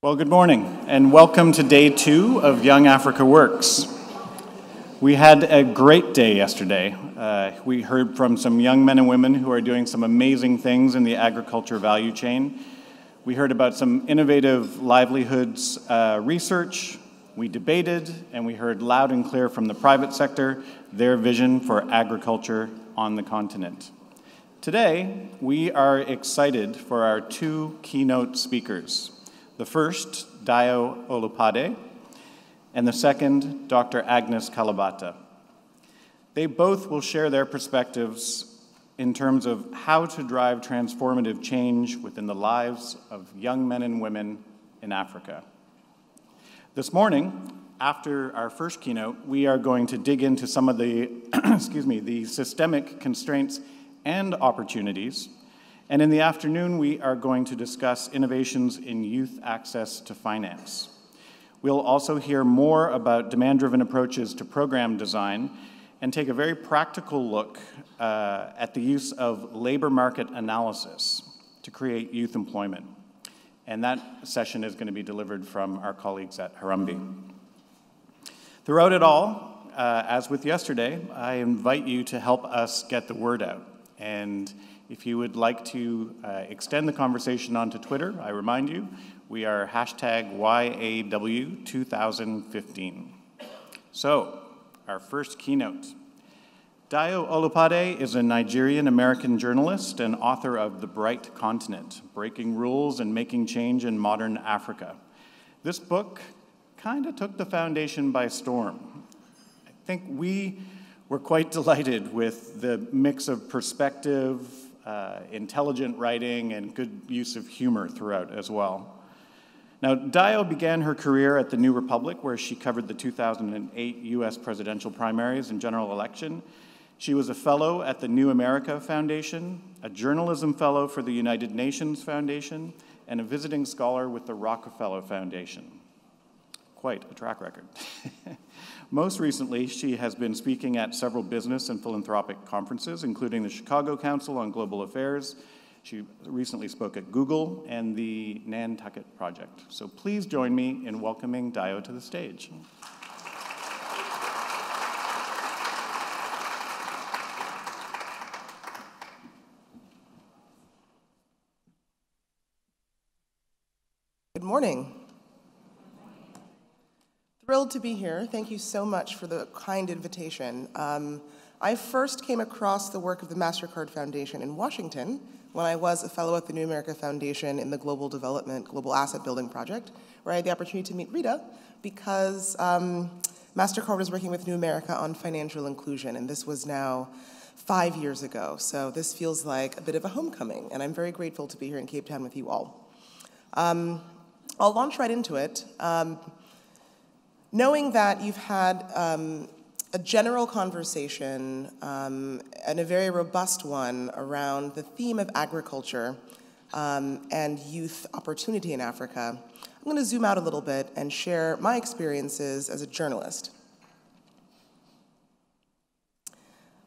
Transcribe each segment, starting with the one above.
Well, good morning, and welcome to day 2 of Young Africa Works. We had a great day yesterday. We heard from some young men and women who are doing some amazing things in the agriculture value chain. We heard about some innovative livelihoods research. We debated, and we heard loud and clear from the private sector their vision for agriculture on the continent. Today, we are excited for our 2 keynote speakers. The first, Dayo Olopade, and the second, Dr. Agnes Kalabata. They both will share their perspectives in terms of how to drive transformative change within the lives of young men and women in Africa. This morning, after our first keynote, we are going to dig into some of the, the systemic constraints and opportunities. And in the afternoon, we are going to discuss innovations in youth access to finance. We'll also hear more about demand-driven approaches to program design and take a very practical look at the use of labor market analysis to create youth employment. And that session is going to be delivered from our colleagues at Harambee. Throughout it all, as with yesterday, I invite you to help us get the word out. And if you would like to extend the conversation onto Twitter, I remind you, we are hashtag YAW2015. So, our first keynote. Dayo Olopade is a Nigerian-American journalist and author of The Bright Continent, Breaking Rules and Making Change in Modern Africa. This book kind of took the foundation by storm. I think we were quite delighted with the mix of perspective, intelligent writing, and good use of humor throughout as well. Now, Dayo began her career at the New Republic, where she covered the 2008 U.S. presidential primaries and general election. She was a fellow at the New America Foundation, a journalism fellow for the United Nations Foundation, and a visiting scholar with the Rockefeller Foundation. Quite a track record. Most recently, she has been speaking at several business and philanthropic conferences, including the Chicago Council on Global Affairs. She recently spoke at Google and the Nantucket Project. So please join me in welcoming Dayo to the stage. Good morning. Thrilled to be here. Thank you so much for the kind invitation. I first came across the work of the MasterCard Foundation in Washington when I was a fellow at the New America Foundation in the Global Development, Global Asset Building Project, where I had the opportunity to meet Rita because MasterCard was working with New America on financial inclusion, and this was now 5 years ago. So this feels like a bit of a homecoming, and I'm very grateful to be here in Cape Town with you all. I'll launch right into it. Knowing that you've had a general conversation and a very robust one around the theme of agriculture and youth opportunity in Africa, I'm going to zoom out a little bit and share my experiences as a journalist.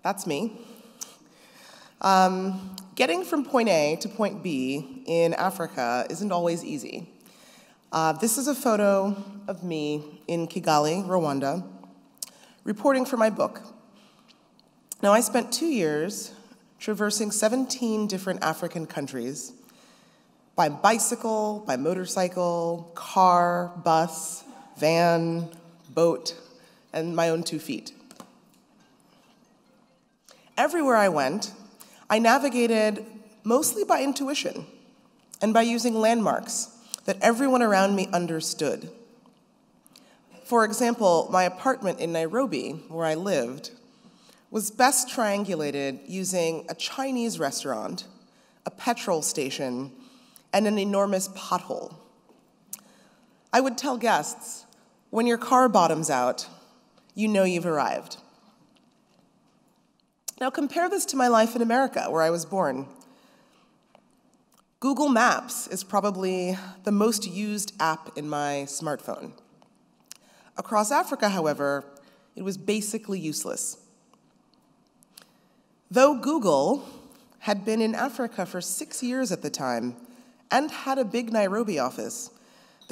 That's me. Getting from point A to point B in Africa isn't always easy. This is a photo of me in Kigali, Rwanda, reporting for my book. Now, I spent 2 years traversing 17 different African countries by bicycle, by motorcycle, car, bus, van, boat, and my own 2 feet. Everywhere I went, I navigated mostly by intuition and by using landmarks that everyone around me understood. For example, my apartment in Nairobi, where I lived, was best triangulated using a Chinese restaurant, a petrol station, and an enormous pothole. I would tell guests, when your car bottoms out, you know you've arrived. Now compare this to my life in America, where I was born. Google Maps is probably the most used app in my smartphone. Across Africa, however, it was basically useless. Though Google had been in Africa for 6 years at the time and had a big Nairobi office,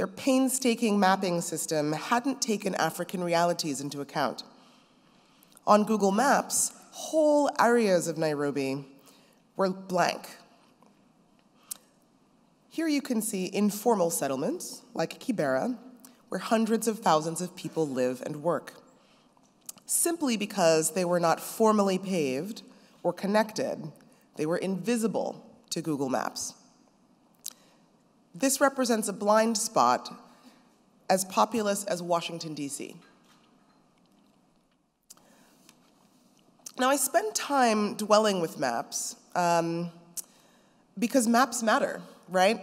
their painstaking mapping system hadn't taken African realities into account. On Google Maps, whole areas of Nairobi were blank. Here you can see informal settlements, like Kibera, where hundreds of thousands of people live and work, simply because they were not formally paved or connected. They were invisible to Google Maps. This represents a blind spot as populous as Washington, D.C. Now, I spend time dwelling with maps because maps matter, right?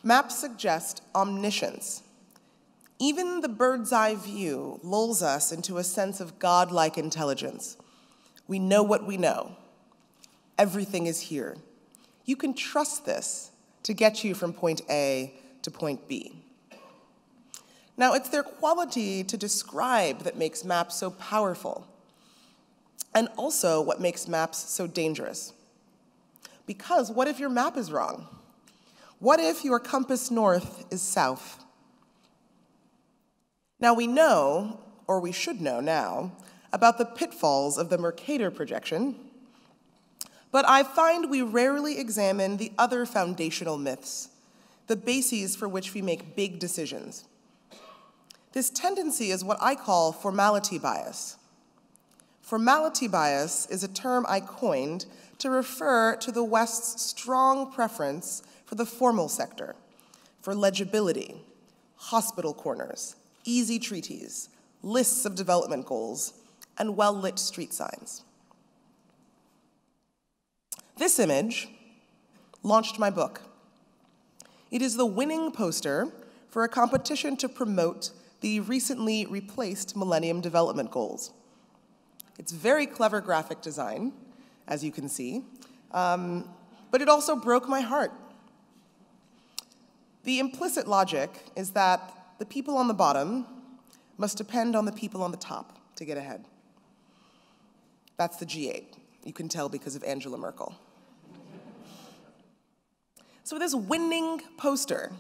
Maps suggest omniscience. Even the bird's eye view lulls us into a sense of godlike intelligence. We know what we know. Everything is here. You can trust this to get you from point A to point B. Now, it's their quality to describe that makes maps so powerful, and also what makes maps so dangerous. Because what if your map is wrong? What if your compass north is south? Now we know, or we should know now, about the pitfalls of the Mercator projection, but I find we rarely examine the other foundational myths, the bases for which we make big decisions. This tendency is what I call formality bias. Formality bias is a term I coined to refer to the West's strong preference for the formal sector, for legibility, hospital corners, easy treaties, lists of development goals, and well-lit street signs. This image launched my book. It is the winning poster for a competition to promote the recently replaced Millennium Development Goals. It's very clever graphic design, as you can see, but it also broke my heart. The implicit logic is that the people on the bottom must depend on the people on the top to get ahead. That's the G8. You can tell because of Angela Merkel. So this winning poster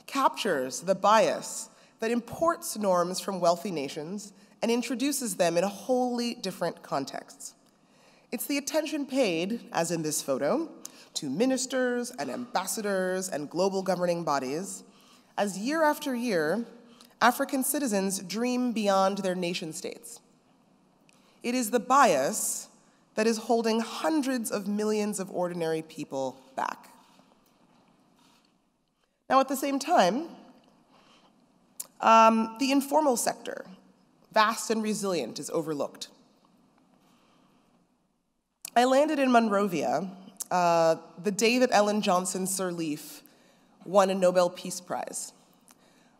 captures the bias that imports norms from wealthy nations and introduces them in a wholly different contexts. It's the attention paid, as in this photo, to ministers and ambassadors and global governing bodies, as year after year, African citizens dream beyond their nation states. It is the bias that is holding hundreds of millions of ordinary people back. Now, at the same time, the informal sector, vast and resilient, is overlooked. I landed in Monrovia the day that Ellen Johnson Sirleaf won a Nobel Peace Prize.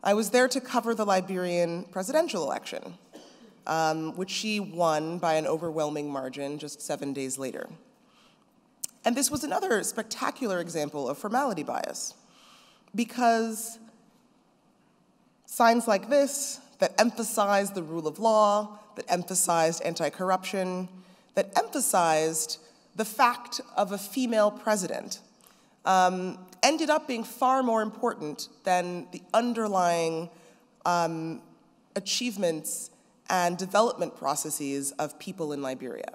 I was there to cover the Liberian presidential election, which she won by an overwhelming margin just 7 days later. And this was another spectacular example of formality bias, because signs like this that emphasized the rule of law, that emphasized anti-corruption, that emphasized the fact of a female president, ended up being far more important than the underlying achievements and development processes of people in Liberia.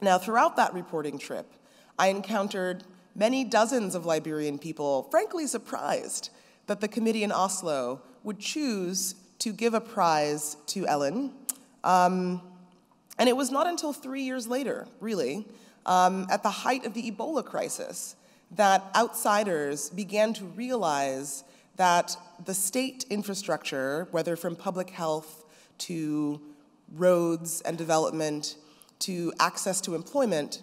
Now, throughout that reporting trip, I encountered many dozens of Liberian people, frankly surprised that the committee in Oslo would choose to give a prize to Ellen. And it was not until 3 years later, really, at the height of the Ebola crisis, that outsiders began to realize that the state infrastructure, whether from public health to roads and development to access to employment,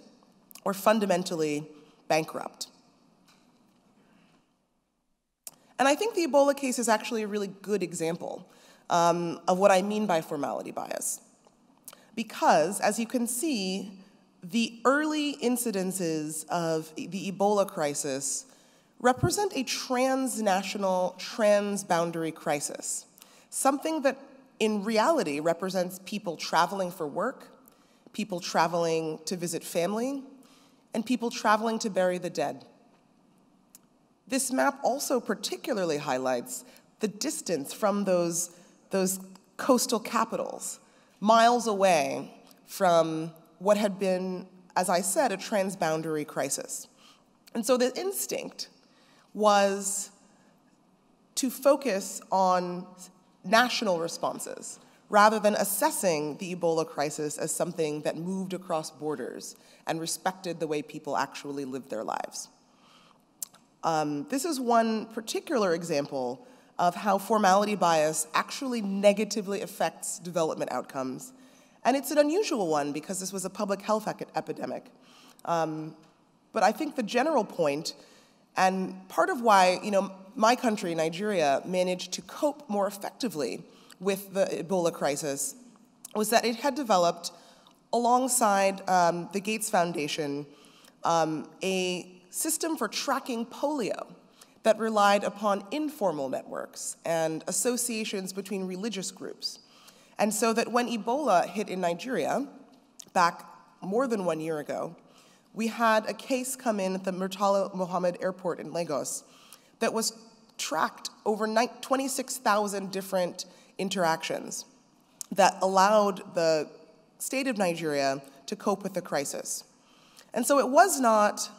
were fundamentally bankrupt. And I think the Ebola case is actually a really good example of what I mean by formality bias. Because, as you can see, the early incidences of the Ebola crisis represent a transnational, transboundary crisis, something that in reality represents people traveling for work, people traveling to visit family, and people traveling to bury the dead. This map also particularly highlights the distance from those coastal capitals, miles away from what had been, as I said, a transboundary crisis. And so the instinct was to focus on national responses rather than assessing the Ebola crisis as something that moved across borders and respected the way people actually lived their lives. This is one particular example of how formality bias actually negatively affects development outcomes. And it's an unusual one because this was a public health epidemic. But I think the general point, and part of why my country, Nigeria, managed to cope more effectively with the Ebola crisis was that it had developed, alongside the Gates Foundation, a system for tracking polio that relied upon informal networks and associations between religious groups. And so that when Ebola hit in Nigeria, back more than 1 year ago, we had a case come in at the Murtala Mohammed Airport in Lagos that was tracked over 26,000 different interactions that allowed the state of Nigeria to cope with the crisis. And so it was not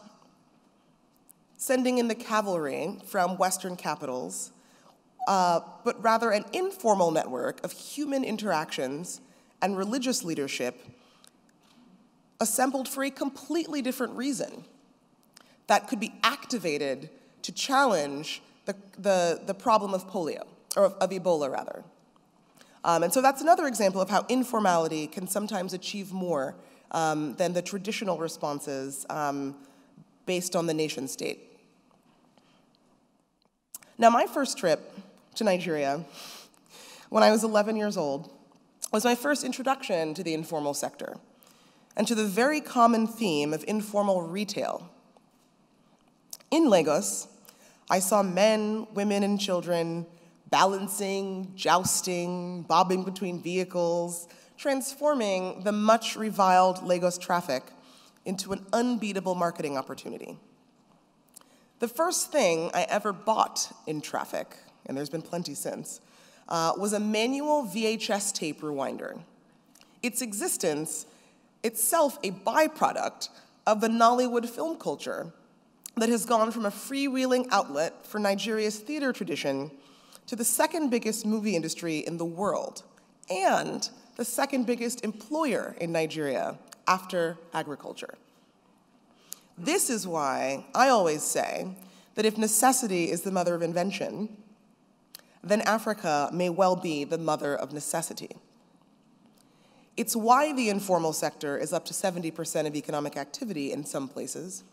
sending in the cavalry from Western capitals, but rather an informal network of human interactions and religious leadership assembled for a completely different reason that could be activated to challenge the problem of polio, or of Ebola, rather. And so that's another example of how informality can sometimes achieve more than the traditional responses based on the nation state. Now, my first trip to Nigeria, when I was 11 years old, was my first introduction to the informal sector and to the very common theme of informal retail. In Lagos, I saw men, women, and children balancing, jousting, bobbing between vehicles, transforming the much reviled Lagos traffic into an unbeatable marketing opportunity. The first thing I ever bought in traffic, and there's been plenty since, was a manual VHS tape rewinder. Its existence, itself a byproduct of the Nollywood film culture that has gone from a freewheeling outlet for Nigeria's theater tradition to the second biggest movie industry in the world, and the second biggest employer in Nigeria after agriculture. This is why I always say that if necessity is the mother of invention, then Africa may well be the mother of necessity. It's why the informal sector is up to 70% of economic activity in some places.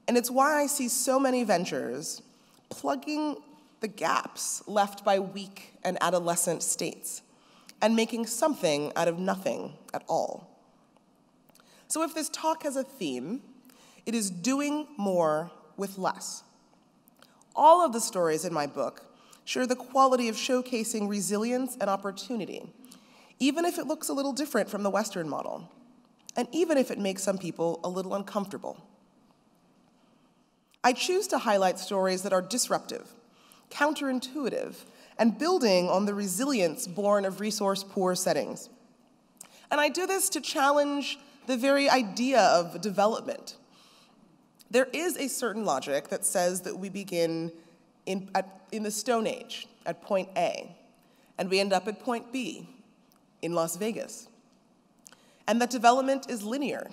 And it's why I see so many ventures plugging the gaps left by weak and adolescent states and making something out of nothing at all. So if this talk has a theme, it is doing more with less. All of the stories in my book share the quality of showcasing resilience and opportunity, even if it looks a little different from the Western model, and even if it makes some people a little uncomfortable. I choose to highlight stories that are disruptive, counterintuitive, and building on the resilience born of resource-poor settings. And I do this to challenge the very idea of development. There is a certain logic that says that we begin in the Stone Age at point A, and we end up at point B in Las Vegas, and that development is linear.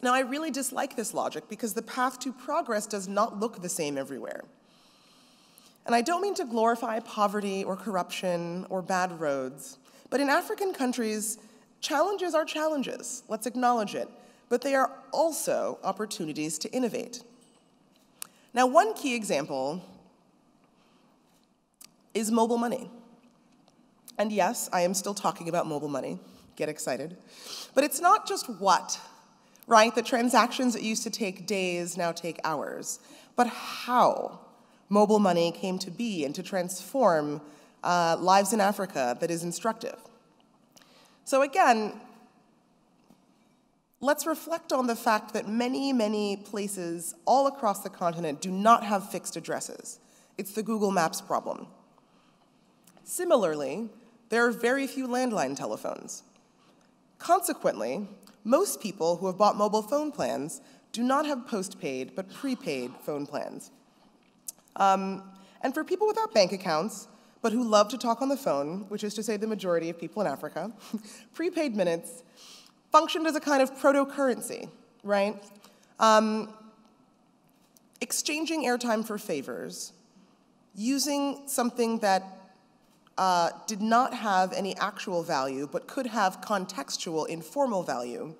Now, I really dislike this logic because the path to progress does not look the same everywhere. And I don't mean to glorify poverty or corruption or bad roads, but in African countries, challenges are challenges, let's acknowledge it, but they are also opportunities to innovate. Now, one key example is mobile money. And yes, I am still talking about mobile money, get excited. But it's not just what, right? The transactions that used to take days now take hours, but how mobile money came to be and to transform lives in Africa that is instructive. So again, let's reflect on the fact that many, many places all across the continent do not have fixed addresses. It's the Google Maps problem. Similarly, there are very few landline telephones. Consequently, most people who have bought mobile phone plans do not have postpaid, but prepaid phone plans. And for people without bank accounts, but who love to talk on the phone, which is to say the majority of people in Africa, prepaid minutes functioned as a kind of proto-currency, right? Exchanging airtime for favors, using something that did not have any actual value, but could have contextual, informal value,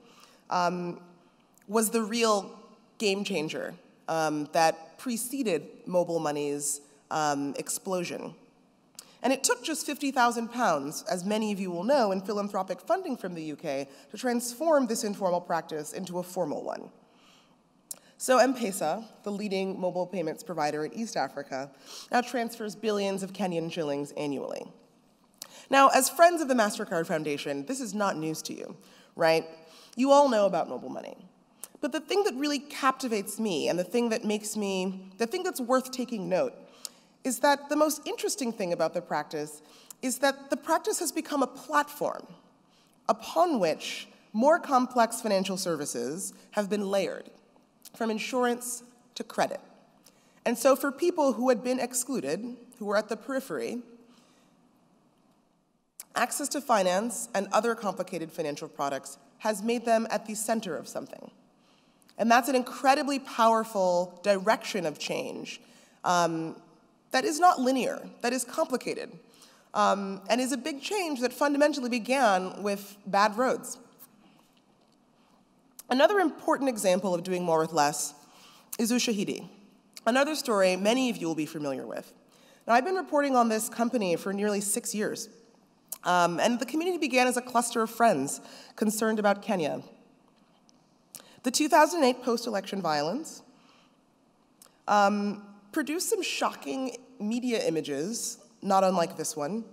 was the real game changer that preceded mobile money's explosion. And it took just £50,000, as many of you will know, in philanthropic funding from the UK, to transform this informal practice into a formal one. So M-Pesa, the leading mobile payments provider in East Africa, now transfers billions of Kenyan shillings annually. Now, as friends of the MasterCard Foundation, this is not news to you, right? You all know about mobile money. But the thing that really captivates me, and the thing that's worth taking note, is that the most interesting thing about the practice is that the practice has become a platform upon which more complex financial services have been layered, from insurance to credit. And so for people who had been excluded, who were at the periphery, access to finance and other complicated financial products has made them at the center of something. And that's an incredibly powerful direction of change that is not linear, that is complicated, and is a big change that fundamentally began with bad roads. Another important example of doing more with less is Ushahidi, another story many of you will be familiar with. Now, I've been reporting on this company for nearly 6 years, and the community began as a cluster of friends concerned about Kenya. The 2008 post-election violence produced some shocking media images, not unlike this one,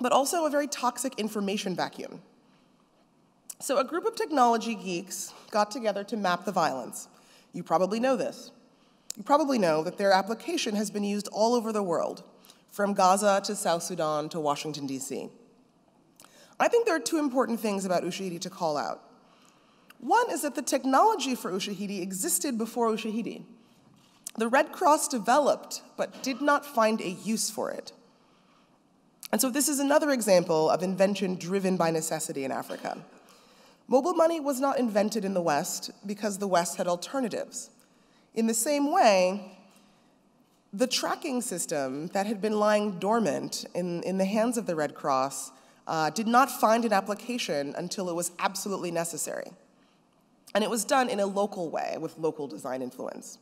but also a very toxic information vacuum. So a group of technology geeks got together to map the violence. You probably know this. You probably know that their application has been used all over the world, from Gaza to South Sudan to Washington, D.C. I think there are two important things about Ushahidi to call out. One is that the technology for Ushahidi existed before Ushahidi. The Red Cross developed, but did not find a use for it. And so this is another example of invention driven by necessity in Africa. Mobile money was not invented in the West because the West had alternatives. In the same way, the tracking system that had been lying dormant in the hands of the Red Cross did not find an application until it was absolutely necessary. And it was done in a local way with local design influence.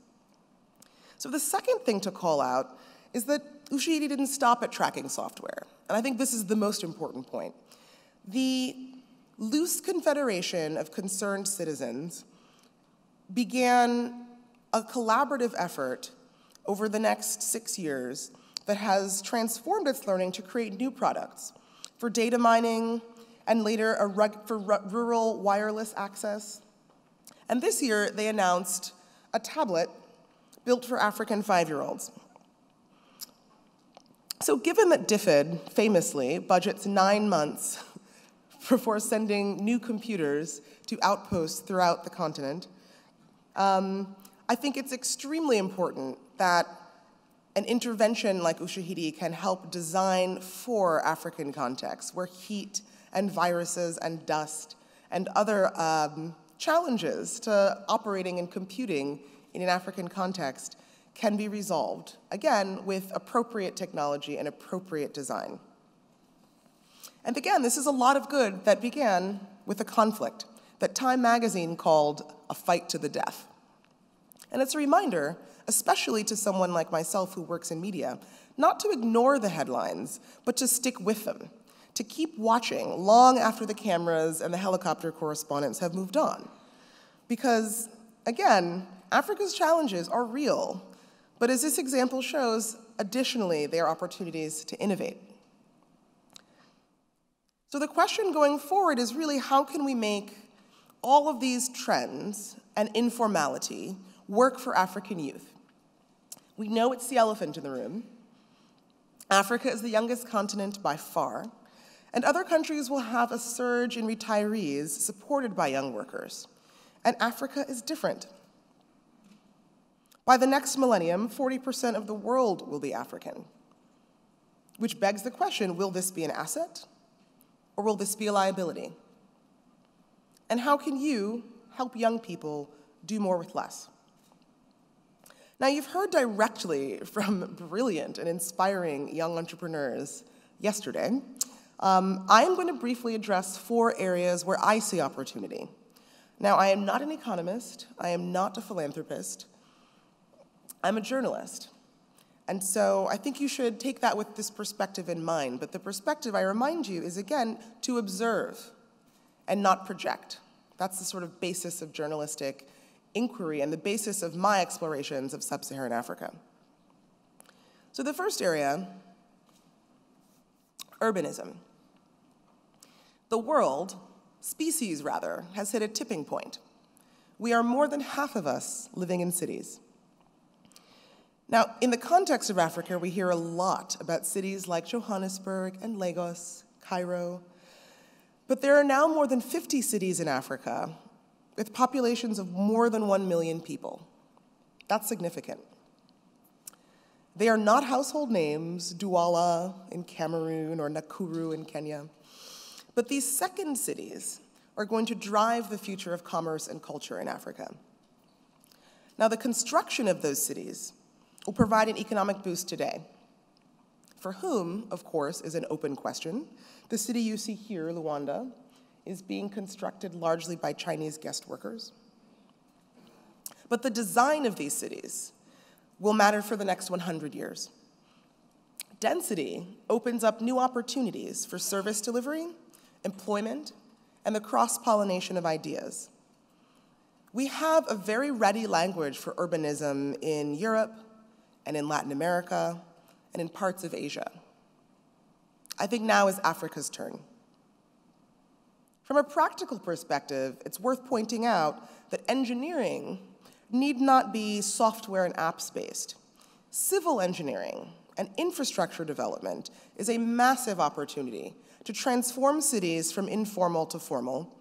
So the second thing to call out is that Ushahidi didn't stop at tracking software. And I think this is the most important point. The loose confederation of concerned citizens began a collaborative effort over the next 6 years that has transformed its learning to create new products for data mining and later for rural wireless access. And this year, they announced a tablet built for African 5-year-olds. So given that DFID famously budgets 9 months before sending new computers to outposts throughout the continent, I think it's extremely important that an intervention like Ushahidi can help design for African contexts, where heat and viruses and dust and other challenges to operating and computing in an African context can be resolved, again, with appropriate technology and appropriate design. And again, this is a lot of good that began with a conflict that Time magazine called a fight to the death. And it's a reminder, especially to someone like myself who works in media, not to ignore the headlines, but to stick with them, to keep watching long after the cameras and the helicopter correspondents have moved on. Because, again, Africa's challenges are real, but as this example shows, additionally, they are opportunities to innovate. So the question going forward is really, how can we make all of these trends and informality work for African youth. We know it's the elephant in the room. Africa is the youngest continent by far, and other countries will have a surge in retirees supported by young workers. And Africa is different. By the next millennium, 40% of the world will be African, which begs the question, will this be an asset or will this be a liability? And how can you help young people do more with less? Now, you've heard directly from brilliant and inspiring young entrepreneurs yesterday. I am going to briefly address 4 areas where I see opportunity. Now, I am not an economist. I am not a philanthropist. I'm a journalist. And so I think you should take that with this perspective in mind. But the perspective, I remind you, is, again, to observe and not project. That's the sort of basis of journalistic inquiry and the basis of my explorations of sub-Saharan Africa. So the first area, urbanism. The world, species rather, has hit a tipping point. We are more than half of us living in cities. Now, in the context of Africa, we hear a lot about cities like Johannesburg and Lagos, Cairo, but there are now more than 50 cities in Africa with populations of more than 1 million people. That's significant. They are not household names, Douala in Cameroon or Nakuru in Kenya, but these second cities are going to drive the future of commerce and culture in Africa. Now, the construction of those cities will provide an economic boost today. For whom, of course, is an open question. The city you see here, Luanda, is being constructed largely by Chinese guest workers. But the design of these cities will matter for the next 100 years. Density opens up new opportunities for service delivery, employment, and the cross-pollination of ideas. We have a very ready language for urbanism in Europe and in Latin America and in parts of Asia. I think now is Africa's turn. From a practical perspective, it's worth pointing out that engineering need not be software and apps-based. Civil engineering and infrastructure development is a massive opportunity to transform cities from informal to formal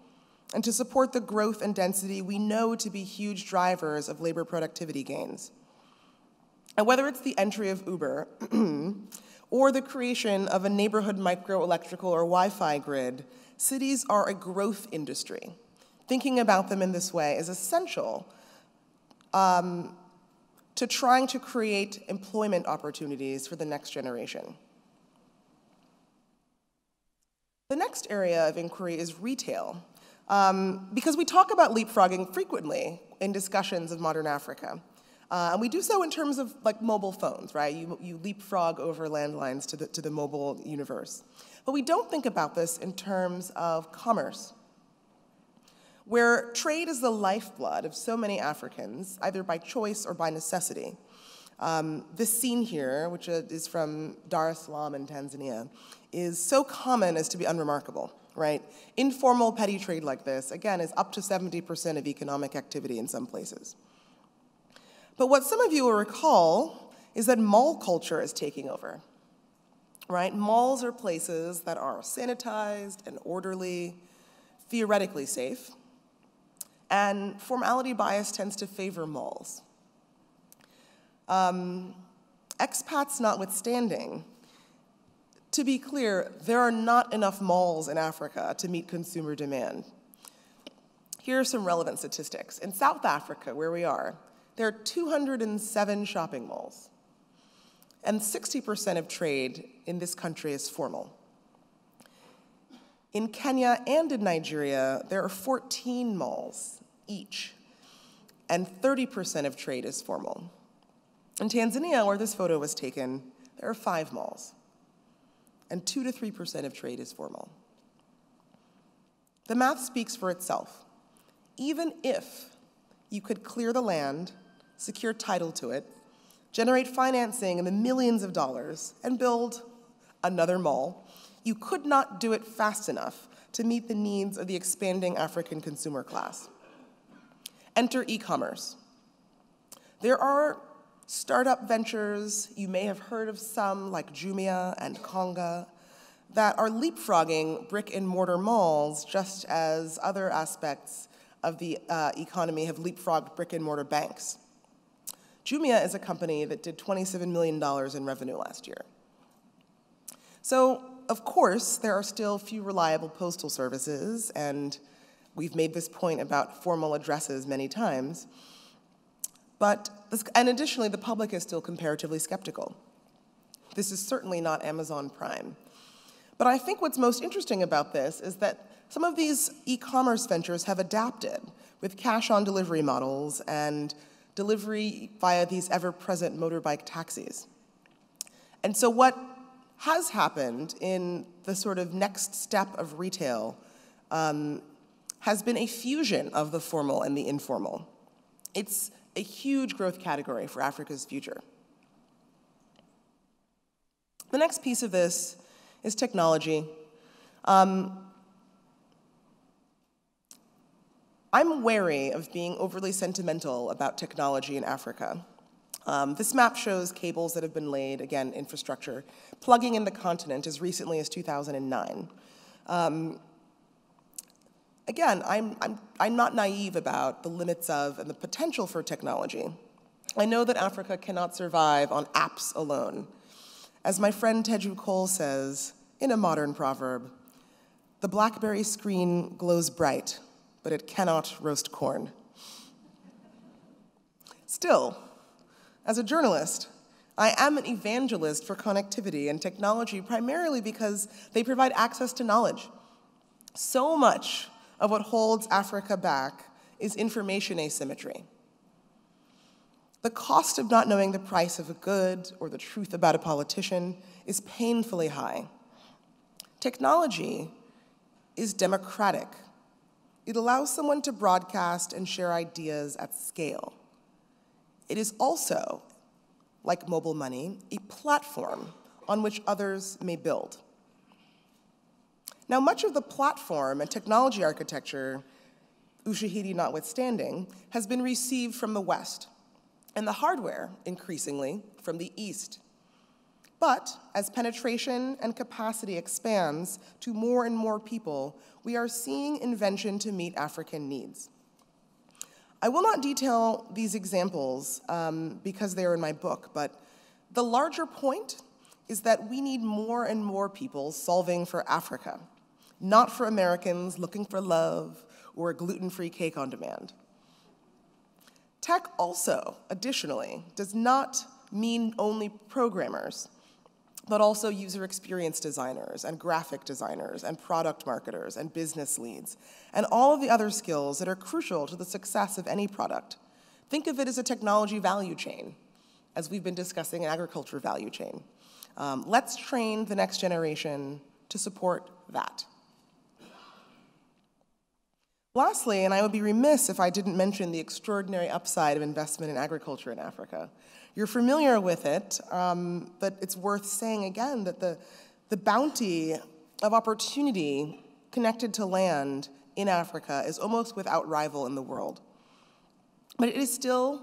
and to support the growth and density we know to be huge drivers of labor productivity gains. And whether it's the entry of Uber or the creation of a neighborhood microelectrical or Wi-Fi grid, cities are a growth industry. Thinking about them in this way is essential to trying to create employment opportunities for the next generation. The next area of inquiry is retail, because we talk about leapfrogging frequently in discussions of modern Africa. And we do so in terms of like mobile phones, right? You leapfrog over landlines to the mobile universe. But we don't think about this in terms of commerce, where trade is the lifeblood of so many Africans, either by choice or by necessity. This scene here, which is from Dar es Salaam in Tanzania, is so common as to be unremarkable, right? Informal petty trade like this, again, is up to 70% of economic activity in some places. But what some of you will recall is that mall culture is taking over, right? Malls are places that are sanitized and orderly, theoretically safe, and formality bias tends to favor malls. Expats notwithstanding, to be clear, there are not enough malls in Africa to meet consumer demand. Here are some relevant statistics. In South Africa, where we are, there are 207 shopping malls, and 60% of trade in this country is formal. In Kenya and in Nigeria, there are 14 malls each, and 30% of trade is formal. In Tanzania, where this photo was taken, there are 5 malls, and 2 to 3% of trade is formal. The math speaks for itself. Even if you could clear the land, secure title to it, generate financing in the millions of dollars, and build another mall, you could not do it fast enough to meet the needs of the expanding African consumer class. Enter e-commerce. There are startup ventures, you may have heard of some like Jumia and Konga, that are leapfrogging brick and mortar malls just as other aspects of the economy have leapfrogged brick and mortar banks. Jumia is a company that did $27 million in revenue last year. So, of course, there are still few reliable postal services, and we've made this point about formal addresses many times. And additionally, the public is still comparatively skeptical. This is certainly not Amazon Prime. But I think what's most interesting about this is that some of these e-commerce ventures have adapted with cash-on-delivery models and delivery via these ever-present motorbike taxis. And so what has happened in the sort of next step of retail has been a fusion of the formal and the informal. It's a huge growth category for Africa's future. The next piece of this is technology. I'm wary of being overly sentimental about technology in Africa. This map shows cables that have been laid, again, infrastructure, plugging in the continent as recently as 2009. Again, I'm not naive about the limits of and the potential for technology. I know that Africa cannot survive on apps alone. As my friend Teju Cole says, in a modern proverb, the BlackBerry screen glows bright, but it cannot roast corn. Still, as a journalist, I am an evangelist for connectivity and technology primarily because they provide access to knowledge. So much of what holds Africa back is information asymmetry. The cost of not knowing the price of a good or the truth about a politician is painfully high. Technology is democratic. It allows someone to broadcast and share ideas at scale. It is also, like mobile money, a platform on which others may build. Now, much of the platform and technology architecture, Ushahidi notwithstanding, has been received from the West, and the hardware, increasingly, from the East. But as penetration and capacity expands to more and more people, we are seeing invention to meet African needs. I will not detail these examples because they are in my book, but the larger point is that we need more and more people solving for Africa, not for Americans looking for love or a gluten-free cake on demand. Tech also, additionally, does not mean only programmers, but also user experience designers and graphic designers and product marketers and business leads and all of the other skills that are crucial to the success of any product. Think of it as a technology value chain, as we've been discussing an agriculture value chain. Let's train the next generation to support that. Lastly, and I would be remiss if I didn't mention the extraordinary upside of investment in agriculture in Africa. You're familiar with it, but it's worth saying again that the bounty of opportunity connected to land in Africa is almost without rival in the world. But it is still,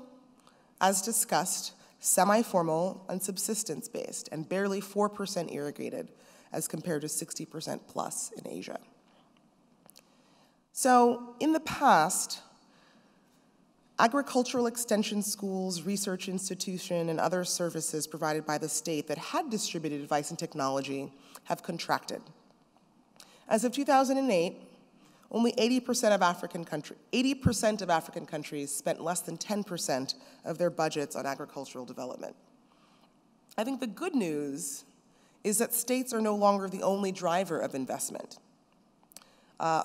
as discussed, semi-formal and subsistence-based, and barely 4% irrigated, as compared to 60% plus in Asia. So, in the past, agricultural extension schools, research institutions, and other services provided by the state that had distributed advice and technology have contracted. As of 2008, only 80% of African countries spent less than 10% of their budgets on agricultural development. I think the good news is that states are no longer the only driver of investment.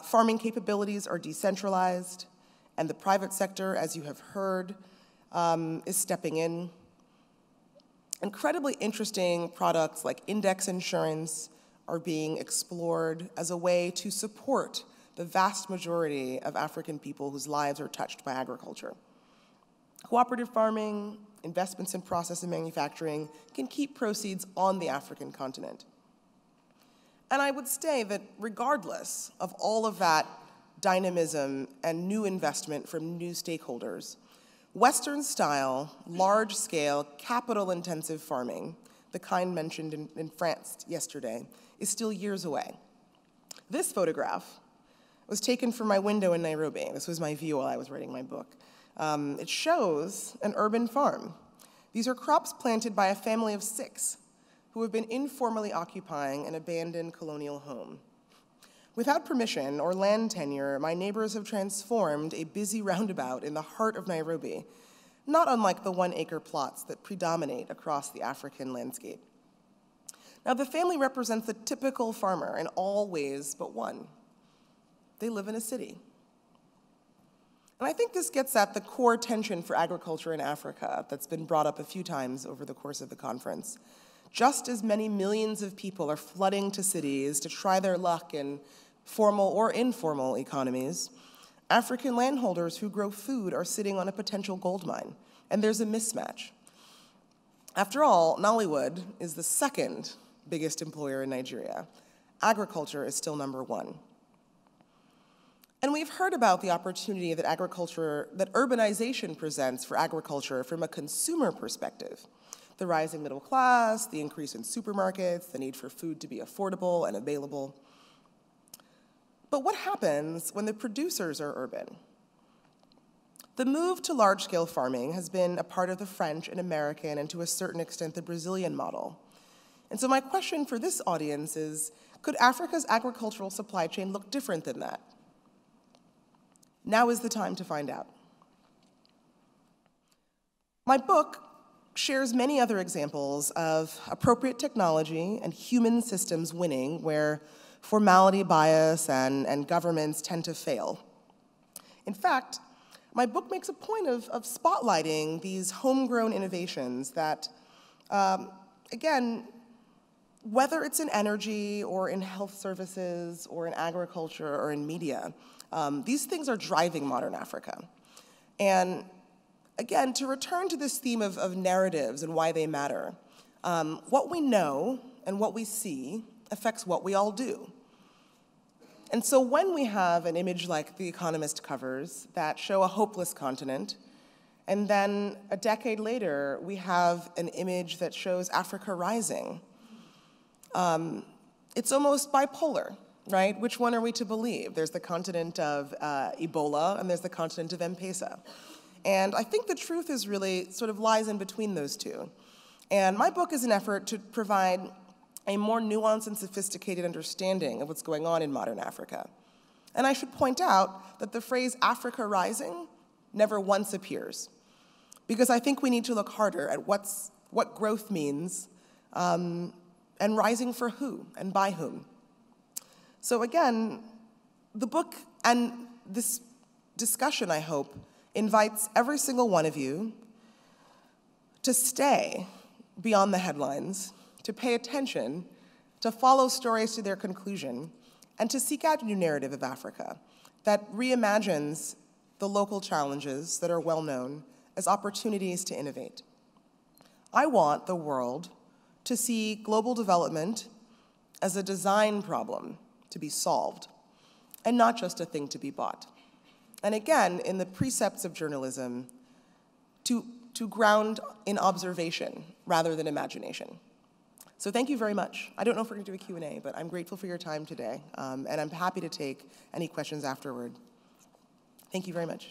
Farming capabilities are decentralized, and the private sector, as you have heard, is stepping in. Incredibly interesting products like index insurance are being explored as a way to support the vast majority of African people whose lives are touched by agriculture. Cooperative farming, investments in process and manufacturing can keep proceeds on the African continent. And I would say that regardless of all of that dynamism and new investment from new stakeholders, Western-style, large-scale, capital-intensive farming, the kind mentioned in France yesterday, is still years away. This photograph was taken from my window in Nairobi. This was my view while I was writing my book. It shows an urban farm. These are crops planted by a family of 6 who have been informally occupying an abandoned colonial home. Without permission or land tenure, my neighbors have transformed a busy roundabout in the heart of Nairobi, not unlike the 1-acre plots that predominate across the African landscape. Now, the family represents the typical farmer in all ways but one. They live in a city. And I think this gets at the core tension for agriculture in Africa that's been brought up a few times over the course of the conference. Just as many millions of people are flooding to cities to try their luck in formal or informal economies, African landholders who grow food are sitting on a potential gold mine, and there's a mismatch. After all, Nollywood is the 2nd biggest employer in Nigeria. Agriculture is still number 1. And we've heard about the opportunity that urbanization presents for agriculture from a consumer perspective. The rising middle class, the increase in supermarkets, the need for food to be affordable and available. But what happens when the producers are urban? The move to large-scale farming has been a part of the French and American, and to a certain extent, the Brazilian model. And so my question for this audience is, could Africa's agricultural supply chain look different than that? Now is the time to find out. My book shares many other examples of appropriate technology and human systems winning where formality bias and governments tend to fail. In fact, my book makes a point of spotlighting these homegrown innovations that, again, whether it's in energy or in health services or in agriculture or in media, these things are driving modern Africa. And again, to return to this theme of narratives and why they matter, what we know and what we see affects what we all do. And so when we have an image like The Economist covers that show a hopeless continent, and then a decade later we have an image that shows Africa rising, it's almost bipolar, right? Which one are we to believe? There's the continent of Ebola, and there's the continent of M-Pesa. And I think the truth is really sort of lies in between those two. And my book is an effort to provide a more nuanced and sophisticated understanding of what's going on in modern Africa. And I should point out that the phrase Africa rising never once appears, because I think we need to look harder at what growth means, and rising for who and by whom. So again, the book and this discussion, I hope, invites every single one of you to stay beyond the headlines, to pay attention, to follow stories to their conclusion, and to seek out a new narrative of Africa that reimagines the local challenges that are well known as opportunities to innovate. I want the world to see global development as a design problem to be solved, and not just a thing to be bought. And again, in the precepts of journalism, to ground in observation rather than imagination. So thank you very much. I don't know if we're going to do a Q&A, but I'm grateful for your time today, and I'm happy to take any questions afterward. Thank you very much.